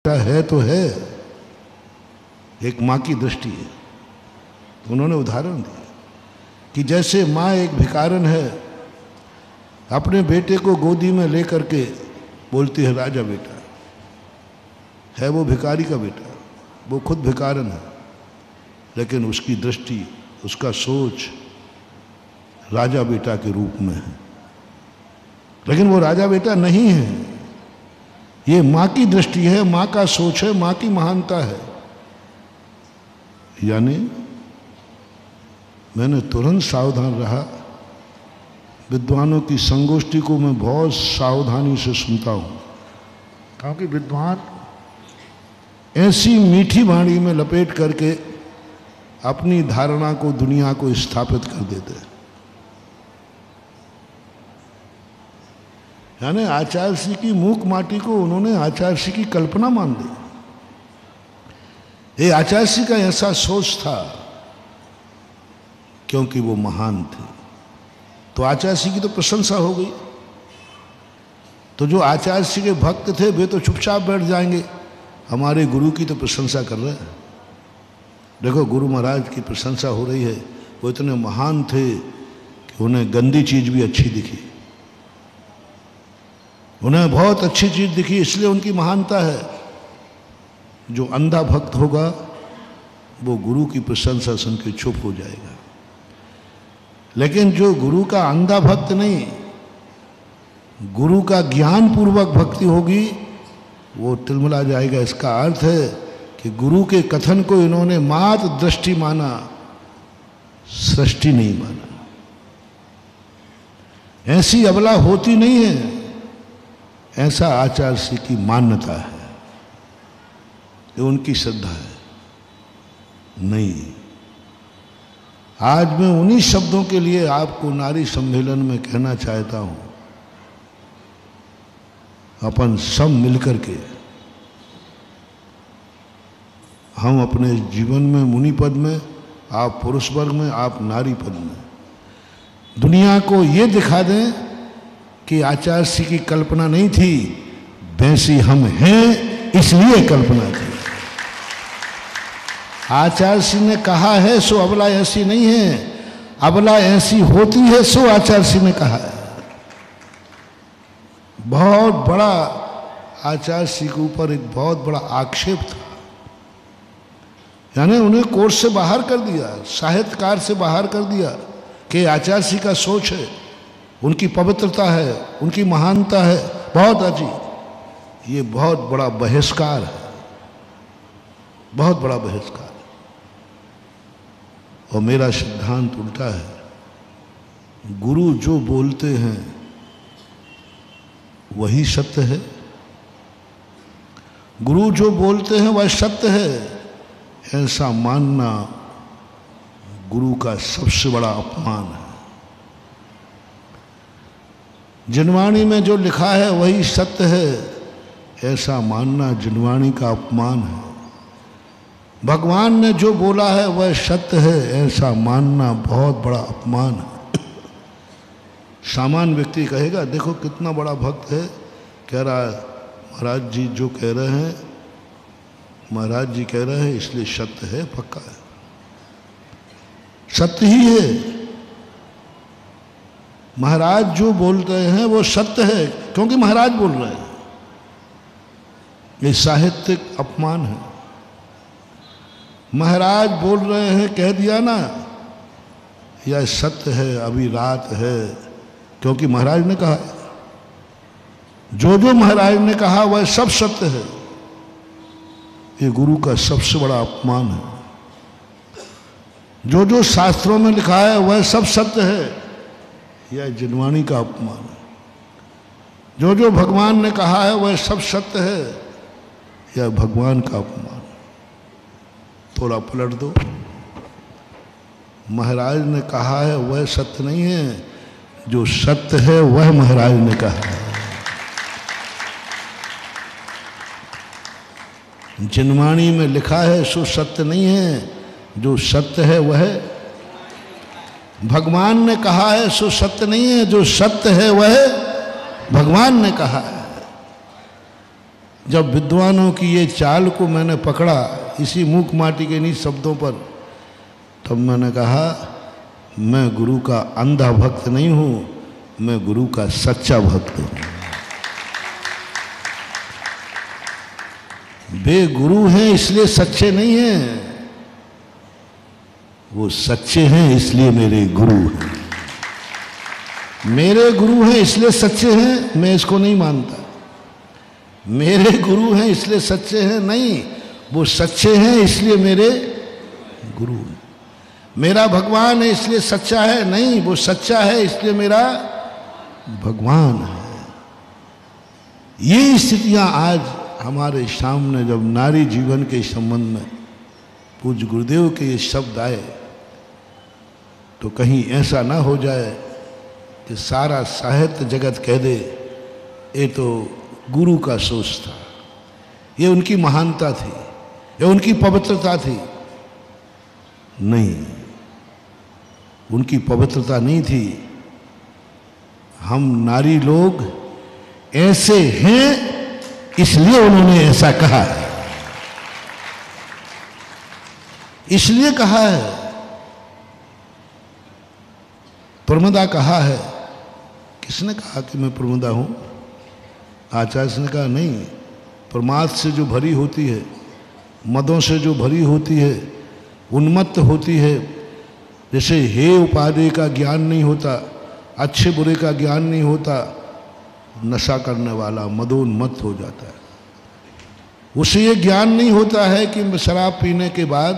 है तो है, एक माँ की दृष्टि है। उन्होंने उदाहरण दिया कि जैसे माँ एक भिखारन है, अपने बेटे को गोदी में लेकर के बोलती है राजा बेटा, है वो भिखारी का बेटा, वो खुद भिखारन है, लेकिन उसकी दृष्टि, उसका सोच राजा बेटा के रूप में है, लेकिन वो राजा बेटा नहीं है। ये माँ की दृष्टि है, माँ का सोच है, माँ की महानता है। यानी मैंने तुरंत सावधान रहा। विद्वानों की संगोष्ठी को मैं बहुत सावधानी से सुनता हूँ, क्योंकि विद्वान ऐसी मीठी वाणी में लपेट करके अपनी धारणा को, दुनिया को स्थापित कर देते हैं। यानी आचार्य श्री की मूक माटी को उन्होंने आचार्य श्री की कल्पना मान ली। ये आचार्य श्री का ऐसा सोच था, क्योंकि वो महान थे, तो आचार्य श्री की तो प्रशंसा हो गई। तो जो आचार्य श्री के भक्त थे वे तो चुपचाप बैठ जाएंगे, हमारे गुरु की तो प्रशंसा कर रहे हैं। देखो गुरु महाराज की प्रशंसा हो रही है, वो इतने महान थे कि उन्हें गंदी चीज भी अच्छी दिखी, उन्हें बहुत अच्छी चीज दिखी, इसलिए उनकी महानता है। जो अंधा भक्त होगा वो गुरु की प्रशंसा सुन के चुप हो जाएगा, लेकिन जो गुरु का अंधा भक्त नहीं, गुरु का ज्ञान पूर्वक भक्ति होगी, वो तिलमिला जाएगा। इसका अर्थ है कि गुरु के कथन को इन्होंने मात्र दृष्टि माना, सृष्टि नहीं माना। ऐसी अबला होती नहीं है, ऐसा आचार्य श्री की मान्यता है, ये उनकी श्रद्धा है। नहीं, आज मैं उन्हीं शब्दों के लिए आपको नारी सम्मेलन में कहना चाहता हूं, अपन सब मिलकर के हम अपने जीवन में, मुनि पद में, आप पुरुष वर्ग में, आप नारी पद में, दुनिया को ये दिखा दें कि आचार्य श्री की कल्पना नहीं थी, वैसी हम हैं इसलिए कल्पना थी। आचार्य श्री ने कहा है सो अबला ऐसी नहीं है, अबला ऐसी होती है सो आचार्य श्री ने कहा है। बहुत बड़ा आचार्य श्री के ऊपर एक बहुत बड़ा आक्षेप था, यानी उन्हें कोर्स से बाहर कर दिया, साहित्यकार से बाहर कर दिया कि आचार्य श्री का सोच है, उनकी पवित्रता है, उनकी महानता है, बहुत अजीब। ये बहुत बड़ा बहिष्कार है, बहुत बड़ा बहिष्कार है। और मेरा सिद्धांत उल्टा है, गुरु जो बोलते हैं वही सत्य है, गुरु जो बोलते हैं वह सत्य है, ऐसा मानना गुरु का सबसे बड़ा अपमान है। जिनवाणी में जो लिखा है वही सत्य है, ऐसा मानना जिनवाणी का अपमान है। भगवान ने जो बोला है वह सत्य है, ऐसा मानना बहुत बड़ा अपमान है। सामान्य व्यक्ति कहेगा देखो कितना बड़ा भक्त है, कह रहा है महाराज जी जो कह रहे हैं, महाराज जी कह रहे हैं इसलिए सत्य है, पक्का है, सत्य ही है। महाराज जो बोल रहे हैं वो सत्य है, क्योंकि महाराज बोल रहे हैं। ये साहित्यिक अपमान है। महाराज बोल रहे हैं कह दिया ना, यह सत्य है, अभी रात है, क्योंकि महाराज ने कहा है। जो महाराज ने कहा वह सब सत्य है। ये गुरु का सबसे बड़ा अपमान है। जो शास्त्रों में लिखा है वह सब सत्य है, यह जिनवाणी का अपमान है। जो भगवान ने कहा है वह सब सत्य है, यह भगवान का अपमान। थोड़ा पलट दो, महाराज ने कहा है वह सत्य नहीं है, जो सत्य है वह महाराज ने कहा है। जिनवाणी में लिखा है सो सत्य नहीं है, जो सत्य है वह भगवान ने कहा है सो सत्य नहीं है, जो सत्य है वह भगवान ने कहा है। जब विद्वानों की ये चाल को मैंने पकड़ा इसी मूक माटी के नीच शब्दों पर, तब मैंने कहा मैं गुरु का अंधा भक्त नहीं हूं, मैं गुरु का सच्चा भक्त हूं। वे गुरु हैं इसलिए सच्चे नहीं हैं, वो सच्चे हैं इसलिए मेरे गुरु हैं। मेरे गुरु हैं इसलिए सच्चे हैं, मैं इसको नहीं मानता। मेरे गुरु हैं इसलिए सच्चे हैं, नहीं, वो सच्चे हैं इसलिए मेरे गुरु हैं। मेरा भगवान है इसलिए सच्चा है, नहीं, वो सच्चा है इसलिए मेरा भगवान है। ये स्थितियां आज हमारे सामने जब नारी जीवन के संबंध में पूज्य गुरुदेव के ये शब्द आए, तो कहीं ऐसा ना हो जाए कि सारा साहित्य जगत कह दे ये तो गुरु का सोच था, ये उनकी महानता थी, ये उनकी पवित्रता थी। नहीं, उनकी पवित्रता नहीं थी। हम नारी लोग ऐसे हैं इसलिए उन्होंने ऐसा कहा है, इसलिए कहा है। प्रमदा कहा है, किसने कहा कि मैं प्रमदा हूं? आचार्य ने कहा नहीं, प्रमाद से जो भरी होती है, मदों से जो भरी होती है, उन्मत्त होती है, जैसे हे उपाधि का ज्ञान नहीं होता, अच्छे बुरे का ज्ञान नहीं होता, नशा करने वाला मदोन्मत्त हो जाता है। उसे ये ज्ञान नहीं होता है कि शराब पीने के बाद